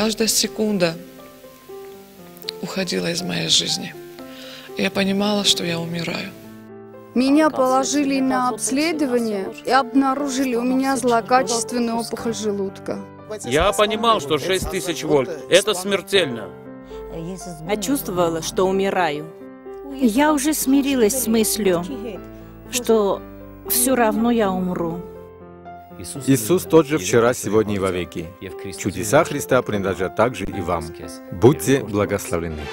каждая секунда уходила из моей жизни. И я понимала, что я умираю. Меня положили на обследование и обнаружили у меня злокачественную опухоль желудка. Я понимал, что 6000 вольт – это смертельно. Я чувствовала, что умираю. Я уже смирилась с мыслью, что все равно я умру. Иисус тот же вчера, сегодня и вовеки. Чудеса Христа принадлежат также и вам. Будьте благословлены.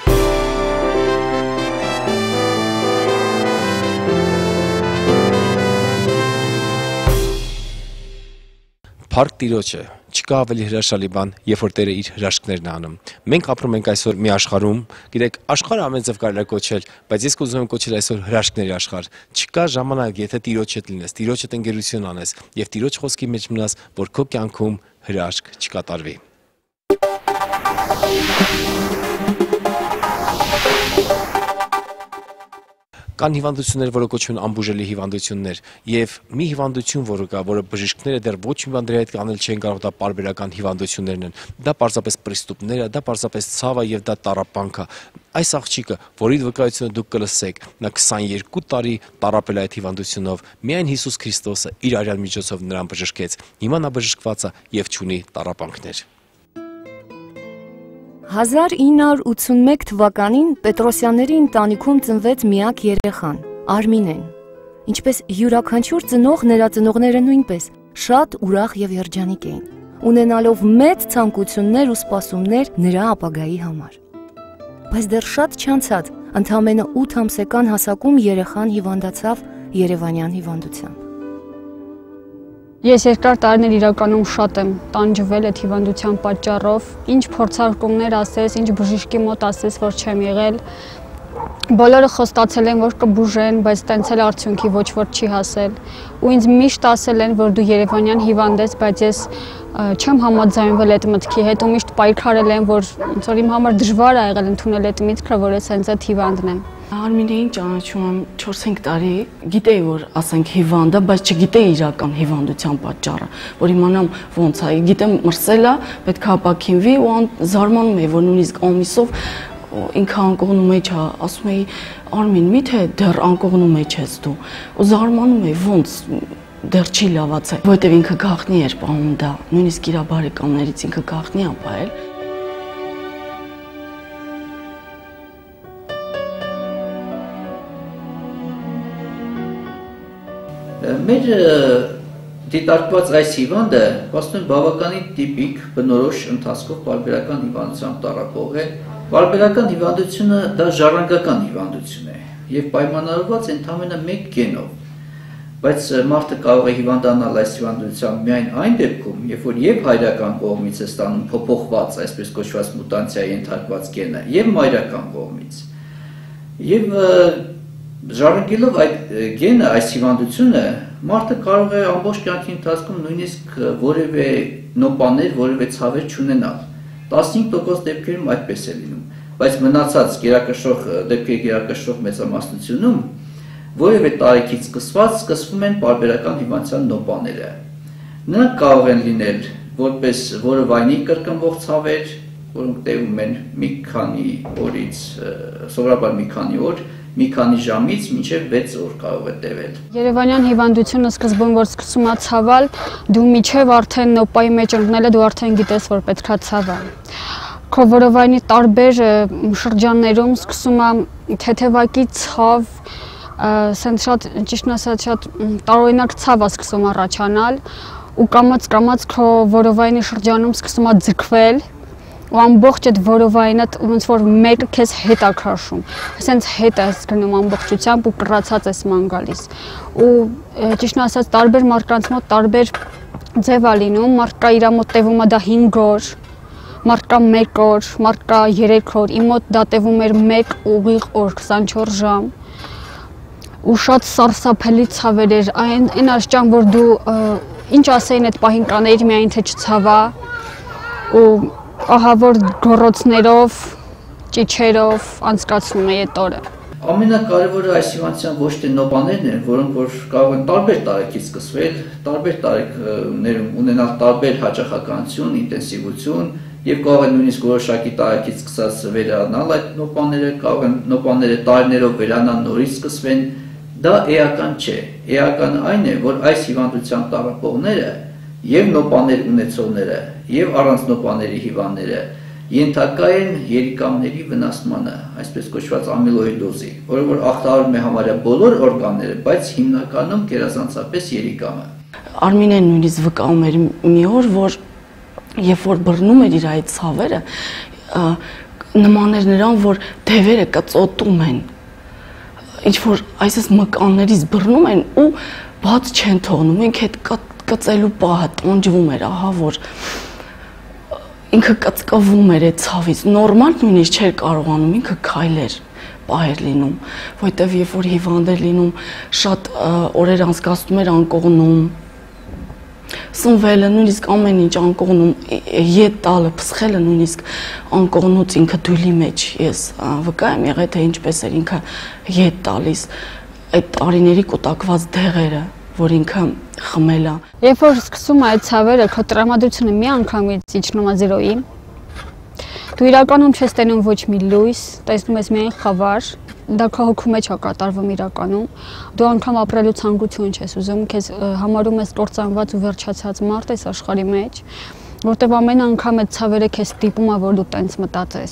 Փառք Տիրոջը, չկա ավելի հրաշալի բան, երբ որ Տերը իր հրաշքներն է անում։ Մենք ապրում ենք այսօր մի աշխարհում, գիտեք, աշխարհը ամեն ձև կարելի է կոչել, բայց ես կուզում եմ կոչել այսօր հրաշքների աշխարհ։ Չկա ժամանակ, եթե Տիրոջ հետ լինես, Տիրոջ հետ ընկերություն անես եւ Տիրոջ խոսքի մեջ մնաս, որ քո կյանքում հրաշք չկատարվի։ Կան հիվանդություններ, որը կոչվում են անբուժելի հիվանդություններ, եւ մի հիվանդություն, որը կա, որը բժիշկները դեռ ոչ մի բան դրա հետ կանել չեն կարող, դա պարբերական հիվանդություններն են։ Դա պարզապես պրիստուպներ է, դա պարզապես ցավ է եւ դա տառապանք է։ Այս աղջիկը, որի վկայությունը դուք կլսեք, նա 22 տարի տառապել է այդ հիվանդությունով։ Միայն Հիսուս Քրիստոսը իր արյան միջոցով նրան բժշկեց։ Հիմա նա բժշկված է եւ չունի տառապանքներ։ 1981 թվականին Պետրոսյանների ընտանիքում ծնվեց միակ երեխան՝ Արմինեն։ Ինչպես յուրաքանչյուր ծնող, նրա ծնողները նույնպես շատ ուրախ եւ երջանիկ էին, ունենալով մեծ ցանկություններ ու սպասումներ նրա ապագայի համար։ Բայց դեռ շատ չանցած, ընդամենը 8 ամսական հասակում երեխան հիվանդացավ երևանյան հիվանդությամբ։ Ես երկար տարիներ իրականում շատ եմ տանջվել այդ հիվանդության պատճառով, ինչ փորձարկումներ ասես, ինչ բժիշկի մոտ ասես, որ չեմ եղել։ Բոլորը խոստացել են, որ կբուժեն, բայց տենց էլ արդյունքի ոչ որ չի հասել։ Ու ինձ միշտ ասել են, որ դու երևանյան հիվանդ ես, բայց ես չեմ համաձայնվել այդ մտքի հետ ու միշտ պայքարել եմ, որ իմ համար դժվար է եղել ընդունել այդ միտքը, որ ես հենց այդ հիվանդն եմ։ Արմինեին ճանաչում եմ 4-5 տարի, գիտեի, որ ասենք հիվանդ է, բայց չգիտեի իրական հիվանդության պատճառը, որ իմանամ ոնց է, գիտեմ մրսել է, պետք է ապաքինվի ու զարմանում էի, որ նույնիսկ ամիսով ինքը անկողնու մեջ է, ասում էի Արմին, միթե դեռ անկողնու մեջ ես դու, ու զարմանում էի, ոնց դեռ չի լավացել, որովհետև ինքը գաղտնի էր պահում դա, նույնիսկ իր բարեկամներից ինքը գաղտնի է պահել։ Մեր դիտարկված այս հիվանդը ասում բավականին տիպիկ բնորոշ ընթացքով պարբերական հիվանդությամբ տառապող է։ Պարբերական հիվանդությունը դա ժառանգական հիվանդություն է եւ պայմանավորված ընդամենը մեկ գենով։ Բայց մարդը կարող է հիվանդանալ այս հիվանդությամբ միայն այն դեպքում, երբ որ եւ հայրական կողմից է ստանում փոփոխված, այսպես կոչված մուտացիայի ենթարկված գենը, եւ մայրական կողմից։ Եվ ժառանգելով այդ գենը, այս հիվանդությունը, մարդը կարող է ամբողջ կյանքի ընթացքում նույնիսկ որևէ նոպաներ, որևէ ցավեր չունենալ։ 15% դեպքերում այդպես է լինում, բայց մնացած դեպքերի գերակշռող մեծամասնությունում որևէ տարիքից սկսվում են պարբերական հիվանդության նոպաները։ Նրանք կարող են լինել որպես որովայնի կրկնվող ցավեր, որոնք տևում են մի քանի օրից, սովորաբար մի քանի օր, մի քանի ժամից մինչև 6 օր կարող է տևել։ Երևանյան հիվանդությունը սկզբում որ սկսում է ցավալ, դու միջև արդեն նոպայի մեջ ընկնելը դու արդեն գիտես, որ պետքա ցավա։ Քո որովայնի տարբեր շրջաններում սկսում է թեթևակի ցավ, սենց շատ ճիշտն ասած շատ տարօրինակ ցավ է սկսում առաջանալ ու կամաց քո որովայնի շրջանում սկսում է ձգվել ու ամբողջ այդ որովայնը ոնց որ մեկը քեզ հետ է քաշում, ասենց հետ ես գնում ամբողջությամբ ու կռացած ես ման գալիս։ Ու ճիշտն ասած տարբեր մարդկանց մոտ տարբեր ձև է լինում, մարդկա իր մոտ տևում է դա 5 օր, մարդկա 1 օր, մարդկա 3 օր, իմ մոտ դա տևում էր 1 ուղիղ օր 24 ժամ։ Ու շատ սարսափելի ցավեր էր, այն աշճան որ դու ինչ ասեին այդ պահին կանեիր միայն թե չցավա ու ահա որ գոռոցներով, ճիչերով անցկացնում էի այդ օրը։ Ամենակարևորը այս հիվանդության ոչ թե նոպաներն են, որոնք որ կարող են տարբեր տարիքից սկսվել, տարբեր տարիքներում ունենալ տարբեր հաճախականություն, ինտենսիվություն եւ կարող են նույնիսկ որոշակի տարիքից սկսած վերանալ այդ նոպաները, կարող են նոպաները տարիներով վերանալ, նորից սկսվեն, դա էական չէ։ Էական այն է, որ այս հիվանդության տառապողները եւ նոպաներ ունեցողները եւ առանց նոպաների հիվանդները ենթակա են երիկամների վնասմանը, այսպես կոչված ամիլոիդոզի, որը որ ախտահարում է համարյա բոլոր օրգանները, բայց հիմնականում գերազանցապես երիկամը։ Արմինեն նույնիսկ վկայում էր մի օր, որ երբ որ բռնում էր իր այդ ցավերը, նման էր նրան, որ դևերը կծոտում են, ինչ որ այսպես մկաններից բռնում են ու բաց չեն թողնում, ինքը այդ կծելու պահը տանջվում էր, ահա որ ինքը կծկվում էր այդ ցավից, նորմալ նույնիսկ չէր կարողանում, ինքը քայլեր, պահեր լինում, որտեվ երբ որ հիվանդ էր լինում, շատ օրեր անցկացնում էր անկողնում, սնվելը նույնիսկ ամեն ինչ անկողնում, ետ տալը, փսխելը նույնիսկ անկողնուց ինքը դույլի մեջ, ես վկա եմ եղել, թե ինչպես էր ինքը ետ տալիս, այդ տարիների կուտակված դեղերը, որ ինքը խմել է։ Երբ որ սկսում է այդ ցավերը, քո տրամադրությունը մի անգամից իջնում է 0-ի, դու իրականում չես տենում ոչ մի լույս, տեսնում ես միայն խավար, դա քո հոգու մեջ է կատարվում իրականում, դու անգամ ապրելու ցանկություն չես ուզում, քեզ համարում ես կործանված ու վերջացած մարդ ես աշխարհի մեջ, որտեվ ամեն անգամ այդ ցավերը քեզ ստիպում է, որ դու տենց մտածես,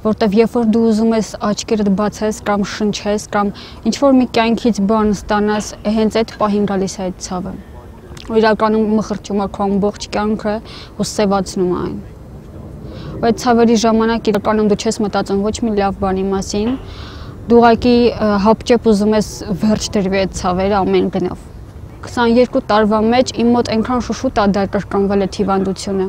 որտեվ երբ որ դու ուզում ես աչքերդ բացես կամ շնչես կամ ինչ որ մի կյանքից բան ստանաս, հենց այդ պահին գալիս է այդ ցավը։ Ու իրականում մխրճում է քո ամբողջ կյանքը ու սևացնում է այն։ Այդ ցավերի ժամանակ իրականում դու չես մտածում ոչ մի լավ բանի մասին, դու ուղղակի հապճեպ ուզում ես վերջ դրվի այդ ցավերը ամեն գնով։ 22 տարվա մեջ իմ մոտ այնքան շուշուտ է դակրկնվել այդ հիվանդությունը։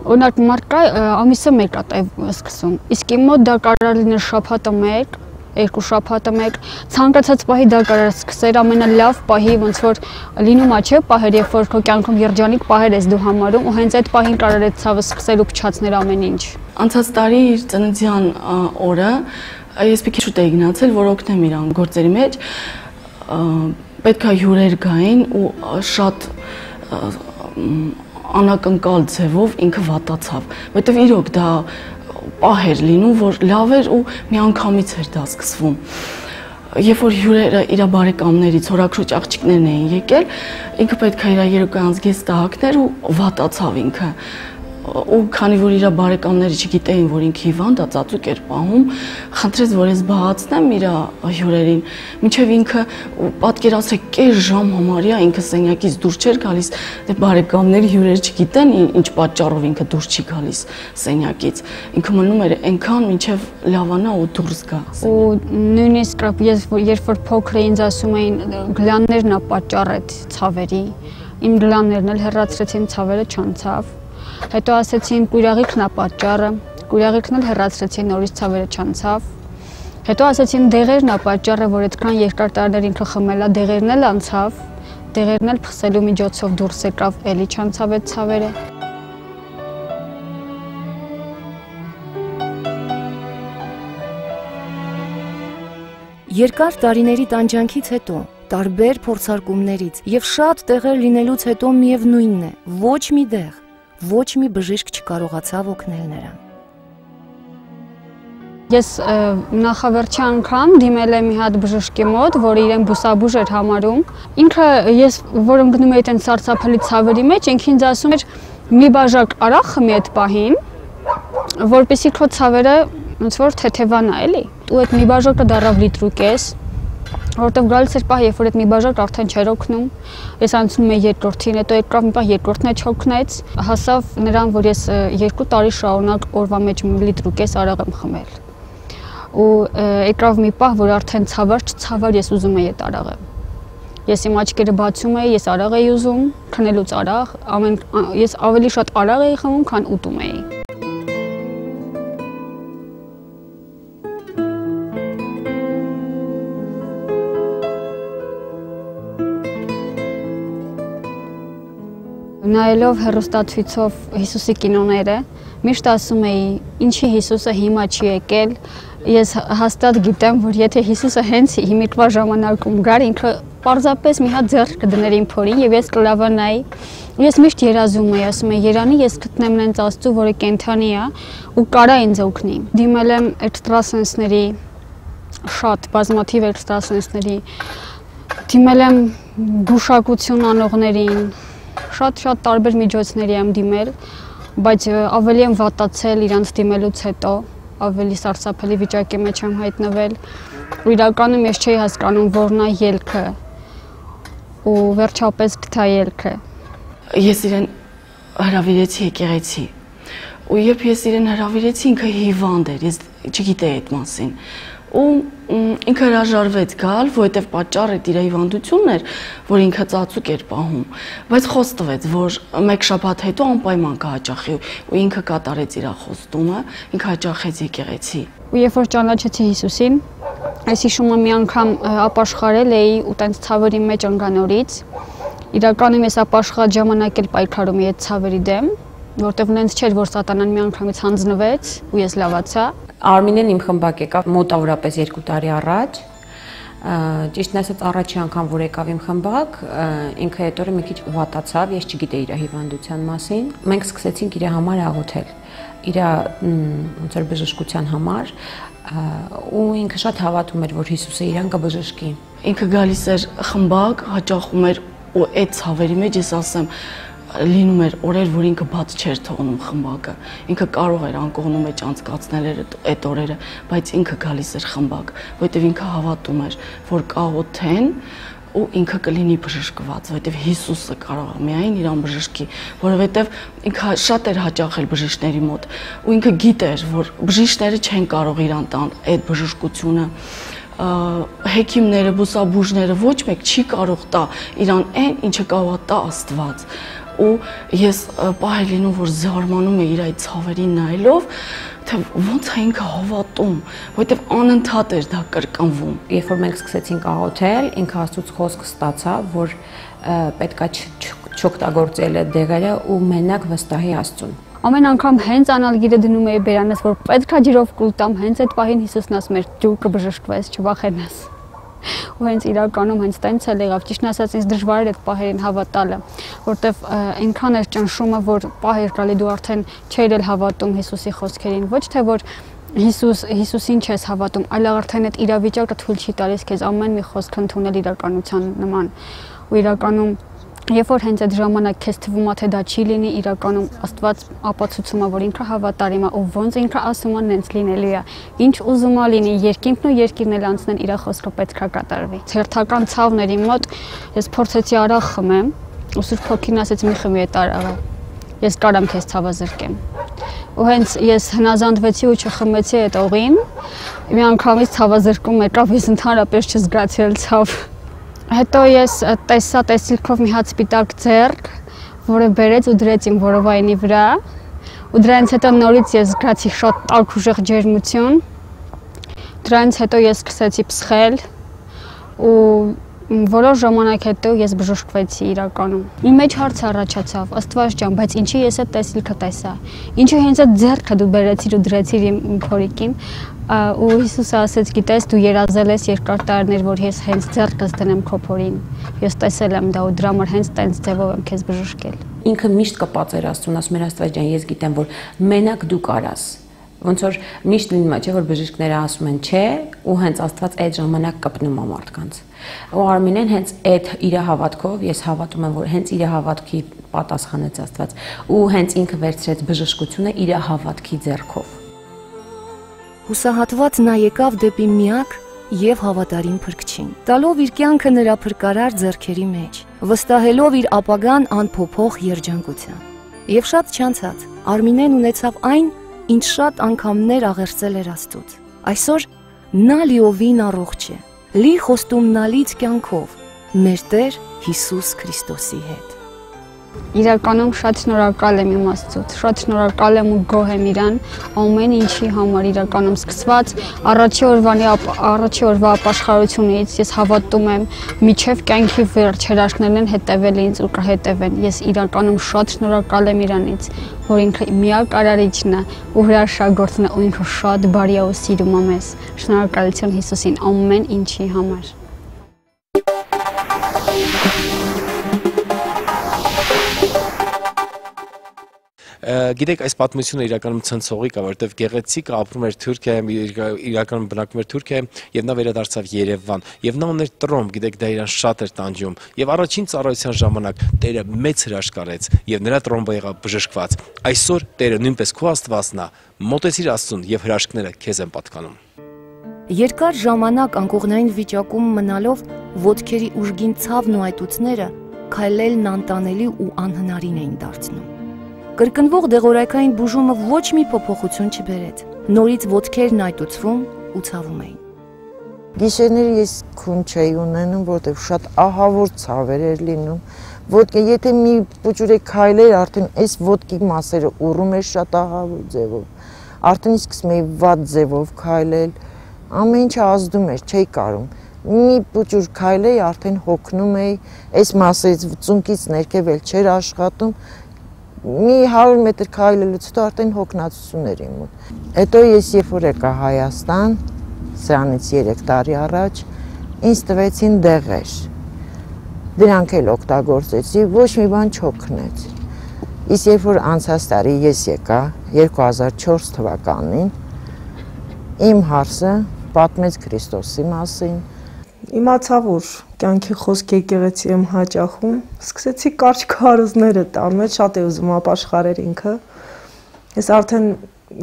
Օրինակ մարկա ամիսը 1 է սկսում, իսկ իմ մոտ դա կարող լինել շաբաթը 1, 2 շաբաթը 1, ցանկացած պահի դա կարող սկսել ամենալավ պահի, ոնց որ լինում է չէ, պահեր, երբ որ քո կյանքում երջանիկ պահեր ես դու համարում, ու հենց այդ պահին կարող է ցավը սկսել ու փչացնել ամեն ինչ։ Անցած տարի իր ծննդյան օրը ես մի քիչ շուտ էի գնացել, որ օգնեմ իրան գործերի մեջ, պետք է հյուրեր գային ու շատ անակնկալ ձևով ինքը վատացավ, որտեվ իրոք դա պահ էր լինում, որ լավ էր ու միանգամից էր դա սկսվում։ Երբ որ հյուրերը իր բարեկամներից, հորաքրոջ աղջիկներն էին եկել, ինքը պետք է իր երեկոյան զգեստը հագներ ու վատացավ ինքը։ Ու քանի որ իր բարեկամները չգիտեին, որ ինքը հիվանդ է, ծածուկ էր պահում, խնդրեց, որ ես բաղացնեմ իր հյուրերին, մինչև ինքը պատկերացրեք կես ժամ համարյա ինքը սենյակից դուրս չէր գալիս, դե բարեկամների հյուրերը չգիտեն ինչ պատճառով ինքը դուրս չի գալիս սենյակից, ինքը մնում էր այնքան մինչև լավանա ու դուրս գա։ Ու նույնիսկ երբ որ փոքր ինձ ասում էին գլաններն է պատճառ այդ ցավերի, իմ գլաններն էլ հեռացրեցին, ցավերը չանցավ։ Հետո ասեցին կույրաղիքն է պատճառը, կույրաղիքն էլ հեռացրեցին, նորից ցավերը չանցավ։ Հետո ասեցին դեղերն է պատճառը, որ այդքան երկար տարիներ ինքը խմել է, դեղերն էլ անցավ, դեղերն էլ փխսելու միջոցով դուրս եկավ, էլի չանցավ այդ ցավերը։ Երկար տարիների տանջանքից հետո, տարբեր փորձարկումներից եւ շատ տեղեր լինելուց հետո միևնույնն է, ոչ մի դեղ, ոչ մի բժիշկ չկարողացավ օգնել նրան։ Ես նախավերջի անգամ դիմել եմ մի հատ բժշկի մոտ, որ իրեն բուսաբուժ էր համարում։ Ինքը ես որում գնում էի այդեն սարսափելի ցավերի մեջ, ինքը ինձ ասում էր մի բաժակ արախ խմի այդ պահին, որպեսզի քո ցավերը ոնց որ թեթևանա էլի։ Ու այդ մի բաժակը դառավ լիտրուկես, որտեղ գալիս էր պահ, երբ որ այդ մի բաժակ արդեն չէր օգնում, ես անցնում էի երկրորդին, հետո եկավ մի պահ երկրորդն էլ չօգնեց, հասավ նրան, որ ես 2 տարի շարունակ օրվա մեջ լիտրուկես արաղ եմ խմել։ Ու եկավ մի պահ, որ արդեն ցավար ես ուզում էի այդ արաղը։ Ես իմ աչքերը բացում էի, ես արաղ էի ուզում, քնելուց արաղ, ես ավելի շատ արաղ էի խմում, քան ուտում էի։ նայելով հեռուստացույցով Հիսուսի կինոները, միշտ ասում էի, ինչի Հիսուսը հիմա չի եկել։ Ես հաստատ գիտեմ, որ եթե Հիսուսը հենց հիմիկվա ժամանակում գար, ինքը պարզապես մի հատ ձեռք կդներ իմ փորին եւ ես կլավանայի։ Ես միշտ երազում էի, ասում էի, Երանի ես գտնեմ նենց Աստծու, որը կենթանի է ու կարա ինձ օգնի։ Դիմել եմ էքստրասենսների, շատ բազմաթիվ էքստրասենսների, դիմել եմ գուշակություն անողներին, շատ տարբեր միջոցների եմ դիմել, բայց ավելի եմ վատացել իրանց դիմելուց հետո, ավելի սարսափելի վիճակի մեջ եմ հայտնվել ու իրականում ես չէի հասկանում որն է ելքը ու վերջապես գտա ելքը։ Ես իրեն հրավիրեցի եկեղեցի ու երբ ես իրեն հրավիրեցի ինքը հիվանդ էր, ես չգիտեի այդ մասին ու ինքը հրաժարվեց գալ, որովհետև պատճառը իր հիվանդությունն էր, որ ինքը ծածուկ էր պահում, բայց խոստվեց, որ մեկ շաբաթ հետո անպայման կհաճախի ու ինքը կատարեց իր խոստումը, ինքը հաճախեց եկեղեցի։ Ու երբ որ ճանաչեցի Հիսուսին, ես հիշում եմ մի անգամ ապաշխարել էի ու տենց ցավերի մեջ ընկանորից։ Իրականում ես ապաշխարած ժամանակ էլ պայքարում էի այդ ցավերի դեմ, որտեղ նենց չէր, որ սատանան մի անգամից հանձնվեց ու ես լավացա։ Արմինեն իմ խմբակ եկավ մոտավորապես 2 տարի առաջ, ճիշտն ասած առաջի անգամ որ եկավ իմ խմբակ, ինքը այդ օրը մի քիչ վատացավ, ես չգիտեի իր հիվանդության մասին։ Մենք սկսեցինք իր համար աղոթել, իր ոնց որ բժշկության համար, ու ինքը շատ հավատում էր, որ Հիսուսը իրան կբժշկի։ Ինքը գալիս էր խմբակ, հաճախում էր ու այդ ցավերի մեջ ես ասեմ լինում էր օրեր, որ ինքը բաց չէր թողնում խմբակը, ինքը կարող էր անկողնու մեջ անցկացնել այդ օրերը, բայց ինքը գալիս էր խմբակ, որովհետև ինքը հավատում էր, որ կաղոթեն ու ինքը կլինի բժշկված, որովհետև Հիսուսը կարող է միայն իրան բժշկի, որովհետև ինքը շատ էր հաճախել բժիշկների մոտ ու ինքը գիտեր, որ բժիշկները չեն կարող իրան տան այդ բժշկությունը, հեքիմները, բուսաբուժները ոչ մեկ չի կարող տա իրան այն, ինչը կարող է տա Աստված։ Ու ես պահ լինում, որ զարմանում է իր այդ ցավերին նայելով, թե ոնց է ինքը հավատում, որովհետև անընդհատ էր դա կրկնվում։ Երբ որ մենք սկսեցինք աղոթել, ինքը Աստծուց խոսք ստացավ, որ պետքա չօգտագործել այդ դեղերը ու մենակ վստահի Աստծուն։ Ամեն անգամ հենց անալգիրը դնում էի բերանս, որ պետքա ջրով կուլ տամ, հենց այդ պահին Հիսուսն ասում էր՝ «Դու կբժշկվես, չվախենաս»։ Ու հենց իրականում հենց տենց էլ եղավ, ճիշտն ասած ինձ դժվար էր այդ պահերին հավատալը, որտեվ այնքան էր ճնշումը, որ պահ էր գալի դու արդեն չէիր էլ հավատում Հիսուսի խոսքերին, ոչ թե որ Հիսուսին չես հավատում, այլ արդեն այդ իրավիճակը թույլ չի տալիս քեզ ամեն մի խոսք ընդունել իրականության նման։ Ու իրականում երբ որ հենց այդ ժամանակ քեզ թվում է թե դա չի լինի, իրականում Աստված ապացուցում է, որ ինքը հավատարիմ է ու ոնց ինքը ասում է, նենց լինելու է։ Ինչ ուզում է լինի, երկինքն ու երկիրն էլ անցնեն, իր խոսքը պետք է կատարվի։ Հերթական ցավների մոտ ես փորձեցի արաղ խմեմ, ու Սուրբ Հոգին ասեց՝ մի խմի այդ արաղը։ Ես կարամ քեզ ցավազրկեմ։ Ու հենց ես հնազանդվեցի ու չխմեցի այդ օղին, մի անգամից ցավազրկում եկավ, ես ընդհանրապես չզգացի էլ ցավ։ Հետո ես տեսա տեսիլքով մի հատ սպիտակ ձեռք, որը բերեց ու դրեց իմ որովայնի վրա, ու դրանից հետո նորից ես զգացի շատ տաք ուժեղ ջերմություն։ Դրանից հետո ես սկսեցի փսխել ու որոշ ժամանակ հետո ես բժշկվեցի իրականում։ Իմ մեջ հարց առաջացավ, Աստված ջան, բայց ինչի ես այդ տեսիլքը տեսա։ Ինչու հենց այդ ձեռքը դու բերեցիր ու դրեցիր իմ փորիկին։ Ու Հիսուսը ասեց, գիտես, դու երազել ես երկար տարիներ, որ ես հենց ձեռքս դնեմ քո փորին։ Ես տեսել եմ դա ու դրա համար հենց տենց ձևով եմ քեզ բժշկել։ Ինքը միշտ կպածեր Աստծուն, ասում էր Աստված ջան, ես գիտեմ, որ մենակ դու կարաս։ Ոնց որ միշտ լինում է, չէ՞ որ բժիշկները ասում են չէ, ու հենց Աստված այդ ժամանակ կպնում է մարդկանց։ Ու Արմինեն հենց այդ իր հավատքով, ես հավատում եմ, որ հենց իր հավատքի պատասխանեց Աստված, ու հենց ինքը վերցրեց բժշկությունը իր հավատքի ձեռքով։ Հուսահատված նա եկավ դեպի միակ եւ հավատարիմ Փրկչին, տալով իր կյանքը նրա փրկարար ձեռքերի մեջ, վստահելով իր ապագան անփոփոխ երջանկության։ Եվ շատ չանցած Արմինեն ունեցավ այն, ինչ շատ անգամներ աղերսել էր Աստծուց։ Այսօր նա լիովին առողջ է, լի խոստումնալից կյանքով, մեր Տեր Հիսուս Քրիստոսի հետ։ Իրականում շատ շնորհակալ եմ իմ Աստծուց, շատ շնորհակալ եմ ու գոհ եմ իրան ամեն ինչի համար, իրականում սկսված առաջի օրվա ապաշխարությունից ես հավատում եմ մինչև կյանքի վերջ հրաշքներն են հետևել ինձ ու կհետևեն։ Ես իրականում շատ շնորհակալ եմ իրանից, որ ինքը միակ արարիչն է ու հրաշագործն է ու ինքը շատ բարի է ու սիրում է մեզ։ Շնորհակալություն Հիսուսին ամեն ինչի համար։ Գիտեք, այս պատմությունը իրականում ցնցողիկ է, որովհետև Գեղեցիկը ապրում էր Թուրքիայում, իրականում բնակվում էր Թուրքիայում, եւ նա վերադարձավ Երևան, եւ նա ուներ տրոմ, գիտեք, դա իրան շատ էր տանջում, եւ առաջին ծառայության ժամանակ Տերը մեծ հրաշք արեց, եւ նրա տրոմբը եղավ բժշկված։ Այսօր Տերը նույնպես քո Աստվածն է, մոտեցիր Աստծուն եւ հրաշքները քեզ են պատկանում։ Երկար ժամանակ անկողնային վիճակում մնալով ոտքերի ուժգին ցավն ու այտուցները քայլելն անտանելի ու անհնարին էին դարձնում։ Կրկնվող դեղորայքային բուժումը ոչ մի փոփոխություն չբերեց։ Նորից ոտքերն այտուցվում ու ցավում էին։ Գիշերները ես քուն չէի ունենում, որտեղ շատ ահավոր ցավեր էր լինում։ Ոտքը եթե մի փոճուրե քայլեր, արդեն այս ոտքի մասերը ուռում էր շատ ահավոր ձևով։ Արդեն սկսում էի վատ ձևով քայլել, ամեն ինչը ազդում էր, չէի կարում։ Մի փոճուր քայլեի, արդեն հոգնում էի, այս մասերից ծունկից ներքև էլ չէր աշխատում։ Մի 100 մետր քայլելուց հետո արդեն հոգնածություն էր իմ մոտ։ Հետո ես երբ որ եկա Հայաստան, սրանից 3 տարի առաջ, ինձ տվեցին դեղեր։ Դրանք էլ օգտագործեցի, ոչ մի բան չօգնեց։ Իսկ երբ որ անցած տարի ես եկա 2004 թվականին, իմ հարսը պատմեց Քրիստոսի մասին։ Իմացա, որ կյանքի խոսք եկեղեցի եմ հաճախում, սկսեցի կարճ քարոզները տալ, մեծ շատ է ուզում ապաշխարել ինքը։ Ես արդեն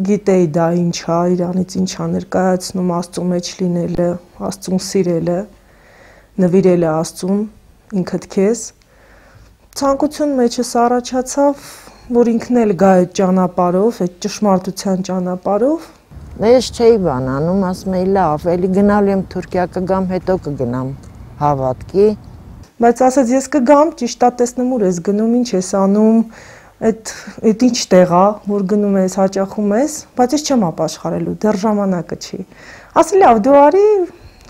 գիտեի դա ինչ է, իրանից ինչ է ներկայացնում Աստծու մեջ լինելը, Աստծուն սիրելը, նվիրելը Աստծուն, ինքդ քեզ։ Ցանկություն մեջս առաջացավ, որ ինքն էլ գա այդ ճանապարհով, այդ ճշմարտության ճանապարհով։ Ես չէի բան անում, ասում էի լավ, էլի գնալու եմ Թուրքիա կգամ, հետո կգնամ հավատքի։ Բայց ասած ես կգամ, ճիշտ է տեսնում ուր ես գնում, ինչ ես անում, այդ ինչ տեղ է, որ գնում ես, հաճախում ես, բայց ես չեմ ապաշխարելու, դեռ ժամանակը չի։ Ասի լավ, դու արի,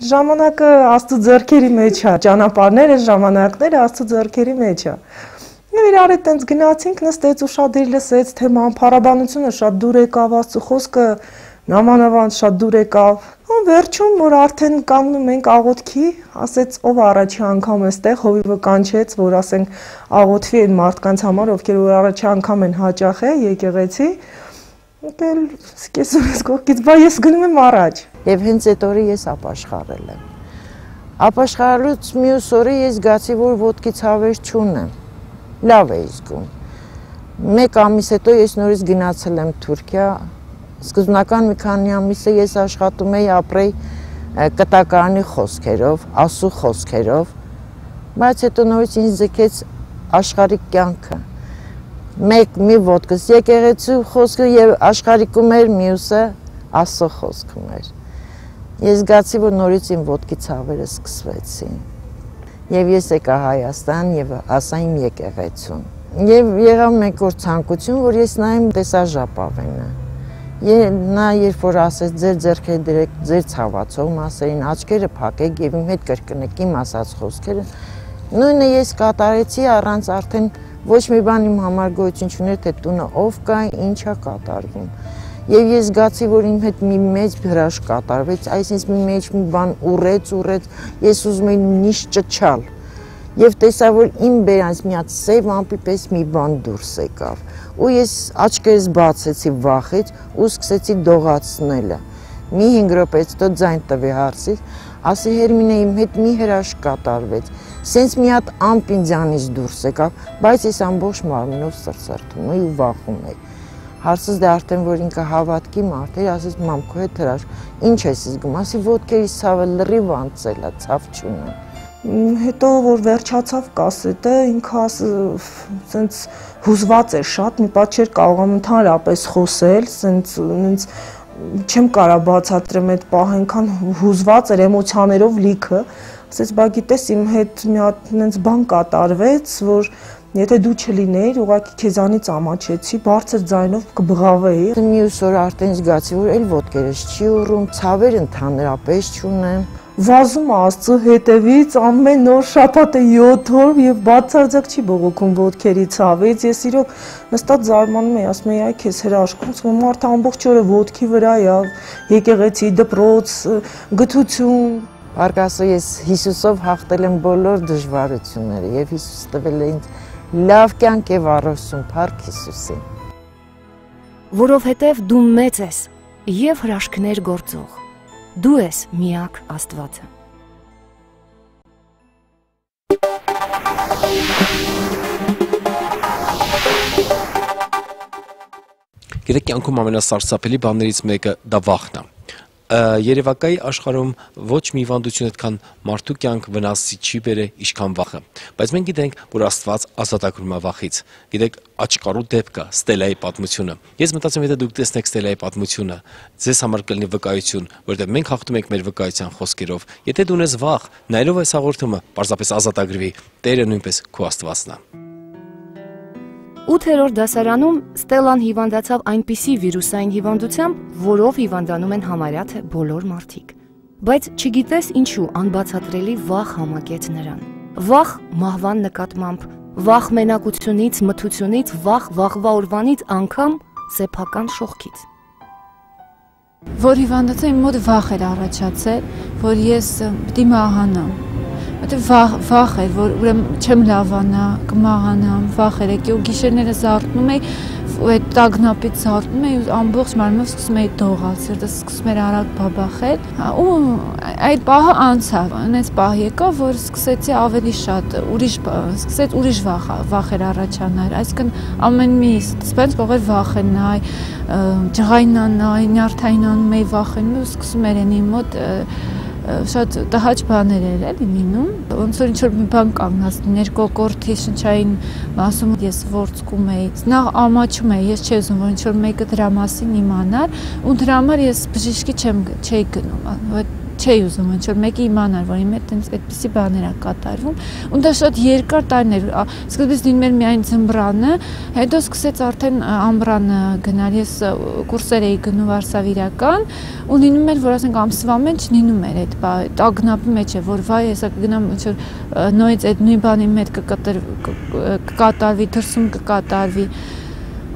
ժամանակը Աստծո ձեռքերի մեջ է, ճանապարհները, ժամանակները Աստծո ձեռքերի մեջ է։ Եվ իրար հետ տենց գնացինք, նստեց ու շատ դեր լսեց, թե մանփարաբանությունը շատ դուր եկավ, Աստծո խոսքը նամանավանդ շատ դուր եկավ։ Ու վերջում, որ արդեն կանգնում ենք աղոթքի, ասեց ով առաջի անգամ էստեղ հովիվը կանչեց, որ ասենք աղոթվի այն մարդկանց համար, ովքեր որ առաջի անգամ են հաճախել եկեղեցի, եկել սկեսուրս կողքից, բա ես գնում եմ առաջ։ Եվ հենց այդ օրը ես ապաշխարել եմ։ Ապաշխարելուց մյուս օրը ես զգացի, որ ոտքի ցավեր չունեմ։ Լավ էի զգում։ Մեկ ամիս հետո ես նորից գնացել եմ Թուրքիա։ Սկզբնական մի քանի ամիսը ես աշխատում էի ապրեի կտակարանի խոսքերով, Աստծո խոսքերով, բայց հետո նորից ինձ ձգեց աշխարհիկ կյանքը։ Մի ոտքս եկեղեցու խոսքը եւ աշխարհիկում էր, մյուսը Աստծո խոսքում էր։ Ես զգացի, որ նորից իմ ոտքի ցավերը սկսվեցին։ Եվ ես եկա Հայաստան եւ ասա իմ եկեղեցուն։ Եվ եղավ մեկ օր ցանկություն, որ ես նայեմ տեսաժապավենը։ Նա երբ որ ասեց ձեր ձեռքերը դրեք ձեր ցավացող մասերին, աչքերը փակեք եւ իմ հետ կրկնեք իմ ասած խոսքերը, նույնը ես կատարեցի առանց արդեն ոչ մի բան իմ համար գոյություն չուներ, թե տունը ով կա, ինչա կատարվում։ Եվ ես զգացի, որ իմ հետ մի մեծ հրաշք կատարվեց, այսինքն մի մեջ մի բան ուռեց, ես ուզում էի նիշ ճչալ։ Եվ տեսա, որ իմ բերանից մի հատ սև ամպի պես մի բան դուրս եկավ։ Ու ես աչքերս բացեցի վախից ու սկսեցի դողացնելը։ Մի 5 րոպեից հետո ձայն տվի հարցից, ասի Հերմինե իմ հետ մի հրաշք կատարվեց։ Սենց մի հատ ամպ ինձանից դուրս եկավ, բայց ես ամբողջ մարմնով սրսրտում էի ու վախում էի։ Հարցս դե արդեն որ ինքը հավատքի մարդ էր, ասեց մամ քո հետ հրաշք, ինչ ես զգում, ասի ոտքերիս ցավը լրիվ անցել է, ցավ չունեմ։ Հետո որ վերջացավ կասետը, ինքը սենց հուզված էր շատ, մի պատ չէր կարողանում ընդհանրապես խոսել, սենց չեմ կարա բացատրեմ այդ պահը, այնքան հուզված էր էմոցիաներով լիքը, ասեց բա գիտես իմ հետ մի հատ նենց բան կատարվեց, որ Եթե դու չլիներ, ուղղակի քեզանից ամաչեցի, բարձր ձայնով կբղավեի։ Մյուս օր արդեն զգացի, որ էլ ոտքերս չի ուռում, ցավեր ընդհանրապես չունեմ։ Վազում Աստծո հետևից ամեն օր շաբաթը 7 օր եւ բացարձակ չի բողոքում ոտքերի ցավից։ Ես իրոք նստած զարմանում եի, ասում եի, այ քեզ հրաշքում, ասում մարդը ամբողջ օրը ոտքի վրա է, եկեղեցի, դպրոց, գթություն։ Արկասո ես Հիսուսով հաղթել եմ բոլոր դժվարությունները եւ Հիսուս տվել է ինձ լավ կյանք եւ առողջություն, փառք Հիսուսին։ Որովհետև դու մեծ ես եւ հրաշքներ գործող։ Դու ես միակ Աստվածը։ Գիտեք, կյանքում ամենասարսափելի բաներից մեկը դա վախն է։ Երևակայի աշխարհում ոչ մի հիվանդություն այդքան մարդու կյանք վնասի չի բերե, ինչքան վախը։ Բայց մենք գիտենք, որ Աստված ազատագրում է վախից։ Գիտեք, աչքարու դեպք է Ստելայի պատմությունը։ Ես մտածում եմ, եթե դուք տեսնեք Ստելայի պատմությունը, ձեզ համար կլինի վկայություն, որովհետև մենք հաղթում ենք մեր վկայության խոսքերով։ Եթե դու ունես վախ, նայելով այս հաղորդումը, պարզապես ազատագրվի, Տերը նույնպես քո Աստվածն է։ 8-րդ դասարանում Ստելան հիվանդացավ այնպիսի վիրուսային հիվանդությամբ, որով հիվանդանում են համարյա թե բոլոր մարդիկ։ Բայց չգիտես ինչու անբացատրելի վախ համակեց նրան։ Վախ մահվան նկատմամբ, վախ մենակությունից, մթությունից, վախ վաղվա օրվանից, անգամ սեփական շողքից։ Որ հիվանդացա իմ մոտ վախ էր առաջացել, որ ես պիտի մահանամ։ Վախ էր, որ ուրեմն չեմ լավանա, կմահանամ, վախ էր, եկի ու գիշերները զարթնում էի, այդ տագնապից զարթնում էի ու ամբողջ մարմնով սկսում էի դողալ, սրտս սկսում էր արագ բաբախել, ու այդ պահը անցավ, այնպես պահ եկավ, որ սկսեցի ավելի շատ, սկսեց ուրիշ վախեր առաջանալ, այսինքն ամեն մի սպենց կողեր վախենայ, ջղայնանայ, նյարդայնանում էի վախենում ու սկսում էր ինձ մոտ շատ տհաճ բաներ էր էլի լինում, ոնց որ ինչ-որ մի բան կանգնած լիներ կոկորդի շնչային մասում ես ворցկում էի, նախ ամաչում էի, ես չէի ուզում, որ ինչ-որ մեկը դրա մասին իմանար, ու դրա համար ես բժիշկի չէի գնում, չէի ուզում ինչ-որ մեկը իմանար, որ իմ հետ այդպիսի բաներ ա կատարվում, ու դա շատ երկար տարիներ, սկզբից լինում էր միայն ձմռանը, հետո սկսեց արդեն ամռանը գնալ, ես կուրսեր էի գնում վարսավիրական, ու լինում էր, որ ասենք ամսվա մեջ լինում էր այդ տագնապի մեջ է, որ վայ, հեսա կգնամ ինչ-որ նույնից այդ նույն բանի մեջ կկատարվի, դրսում կկատարվի,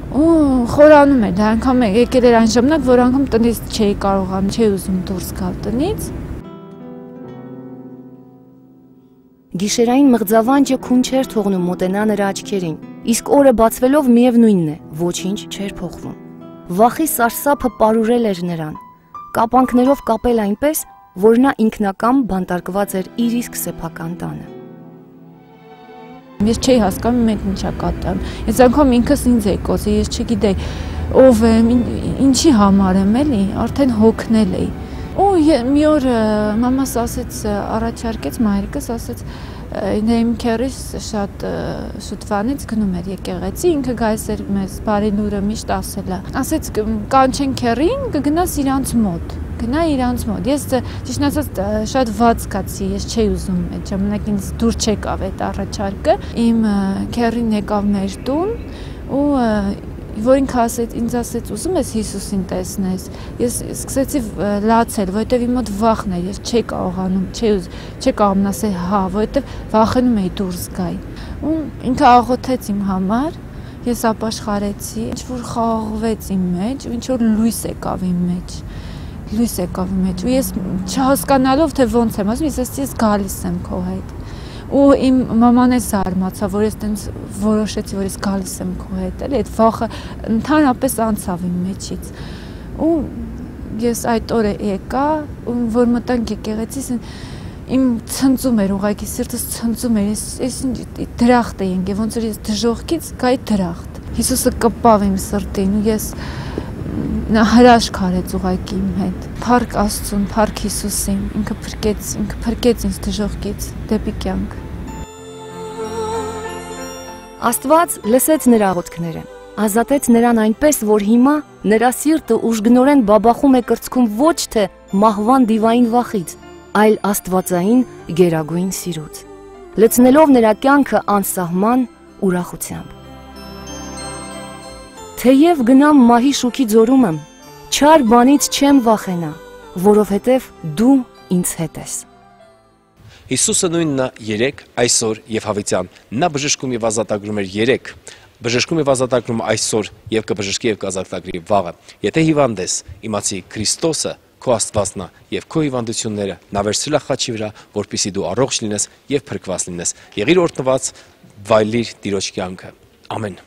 ու խորանում էր, դա անգամ եկել էր այն ժամանակ, որ անգամ տնից չէի կարողանում, չէի ուզում դուրս գալ տնից։ Գիշերային մղձավանջը քուն չէր թողնում մոտենա նրա աչքերին, իսկ օրը բացվելով միևնույնն է, ոչինչ չէր փոխվում։ Վախի սարսափը պարուրել էր նրան, կապանքներով կապել այնպես, որ նա ինքնակամ բանտարկված էր իր իսկ սեփական տանը։ Ես չէի հասկանում մենք ինչա կատարում։ Ես անգամ ինքս ինձ էի կոծի, ես չգիտեի ով եմ, ինչի համար եմ էլի, արդեն հոգնել էի։ Ու մի օր մամաս ասեց, առաջարկեց, մայրիկս ասեց, իմ քերիս շատ շուտվանից գնում էր եկեղեցի, ինքը գայս էր մեզ բարինուրը միշտ ասել է։ Ասեց կանչեն քերին, կգնաս իրանց մոտ։ Գնա իրանց մոտ։ Ես ճիշտ ասած շատ վատ զգացի, ես չէի ուզում այդ ժամանակ ինձ դուր չեկավ այդ առաջարկը։ Իմ քերին եկավ մեր տուն ու որ ինքը ինձ ասեց ուզում ես Հիսուսին տեսնես։ Ես սկսեցի լացել, որովհետև իմ մոտ վախն էր, ես չէի կարողանում, չէի կարողանում ասել հա, որովհետև վախենում էի դուրս գալ։ Ու ինքը աղոթեց իմ համար, ես ապաշխարեցի, ինչ որ խաղաղվեց իմ մեջ, ինչ որ լույս եկավ իմ մեջ։ Լույս եկավ իմ մեջ, ու ես չհասկանալով թե ոնց եմ ասում, ես գալիս եմ քո հետ։ Ու իմ մաման է զարմացավ, որ ես տենց որոշեցի, որ ես գալիս եմ քո հետ, էլի, այդ վախը ընդհանրապես անցավ իմ մեջից։ Ու ես այդ օրը եկա, ու որ մտանք եկեղեցի, իմ ցնծում էր, ուղղակի սիրտս ցնծում էր, ես դրախտ էի ընկել, ոնց որ ես դժոխքից գայի դրախտ։ Հիսուսը կպավ իմ սրտին, ու ես նա հրաշք արեց ուղղակի իմ հետ։ Փառք Աստծուն, փառք Հիսուսին, ինքը փրկեց ինձ դժոխքից դեպի կյանք։ Աստված լսեց նրա աղոթքները, ազատեց նրան այնպես, որ հիմա նրա սիրտը ուժգնորեն բաբախում է կրծքում ոչ թե մահվան դիվային վախից, այլ աստվածային գերագույն սիրուց։ Լցնելով նրա կյանքը անսահման ուրախությամբ։ Թեև գնամ մահի շուքի ձորում եմ, չար բանից չեմ վախենա, որովհետև դու ինձ հետ ես։ Հիսուսը նույնն է երեք, այսօր եւ հավիտյան։ Նա բժշկում եւ ազատագրում էր երեք, բժշկում եւ ազատագրում այսօր եւ կբժշկի եւ կազատագրի վաղը։ Եթե հիվանդ ես, իմացի Քրիստոսը քո Աստվածն է եւ քո հիվանդությունները նա վերցրել է խաչի վրա, որպեսզի դու առողջ լինես եւ փրկված լինես։ Եղիր օրհնված, վայելիր Տիրոջ կյանքը։ Ամեն։